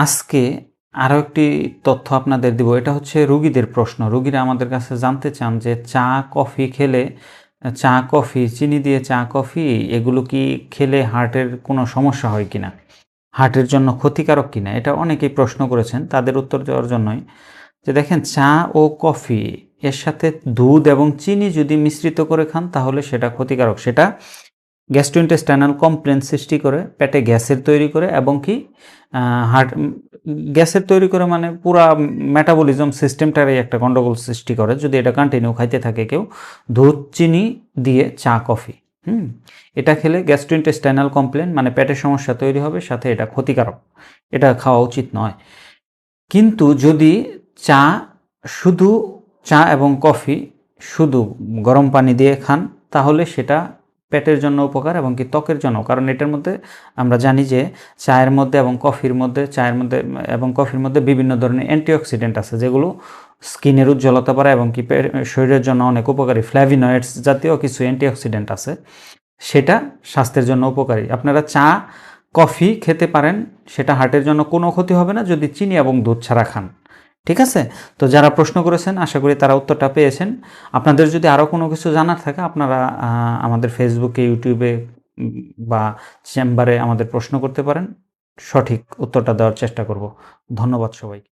আজকে আরও একটি তথ্য আপনাদের দিব। এটা হচ্ছে রোগীদের প্রশ্ন। রোগীরা আমাদের কাছে জানতে চান যে চা, কফি খেলে চা, কফি, চিনি দিয়ে চা, কফি এগুলো কি খেলে হার্টের কোনো সমস্যা হয় কিনা? হার্টের জন্য ক্ষতিকারক কিনা? এটা অনেকেই প্রশ্ন করেছেন। তাদের উত্তর দেওয়ার জন্যই যে দেখেন চা ও কফি এর সাথে দুধ এবং চিনি যদি মিশ্রিত করে খান তাহলে সেটা ক্ষতিকারক। সেটা গ্যাস্ট্রোইন্টেস্টাইনাল কমপ্লেন সৃষ্টি করে, পেটে গ্যাসের তৈরি করে এবং কি হার্ট গ্যাসের তৈরি করে মানে পুরা মেটাবলিজম সিস্টেমটারই একটা গন্ডগোল সৃষ্টি করে যদি এটা কন্টিনিউ খাইতে থাকে কেউ দুধ চিনি দিয়ে চা কফি। এটা খেলে গ্যাস্ট্রোইন্টেস্টাইনাল কমপ্লেন মানে পেটের সমস্যা তৈরি হবে, সাথে এটা ক্ষতিকারক, এটা খাওয়া উচিত নয়। কিন্তু যদি চা শুধু চা এবং কফি শুধু গরম পানি দিয়ে খান তাহলে সেটা পেটের জন্য উপকার এবং কি ত্বকের জন্য, কারণ এটার মধ্যে আমরা জানি যে চায়ের মধ্যে এবং কফির মধ্যে বিভিন্ন ধরনের অ্যান্টিঅক্সিডেন্ট আছে যেগুলো স্কিনের উজ্জ্বলতা বাড়ায় এবং কি শরীরের জন্য অনেক উপকারী। ফ্ল্যাভিনয়েডস জাতীয় কিছু অ্যান্টিঅক্সিডেন্ট আছে, সেটা স্বাস্থ্যের জন্য উপকারী। আপনারা চা কফি খেতে পারেন, সেটা হার্টের জন্য কোনো ক্ষতি হবে না যদি চিনি এবং দুধ ছাড়া খান। ঠিক আছে? তো যারা প্রশ্ন করেছেন আশা করি তারা উত্তরটা পেয়েছেন। আপনাদের যদি আরও কোনো কিছু জানার থাকে আপনারা আমাদের ফেসবুকে, ইউটিউবে বা চেম্বারে আমাদের প্রশ্ন করতে পারেন। সঠিক উত্তরটা দেওয়ার চেষ্টা করব। ধন্যবাদ সবাইকে।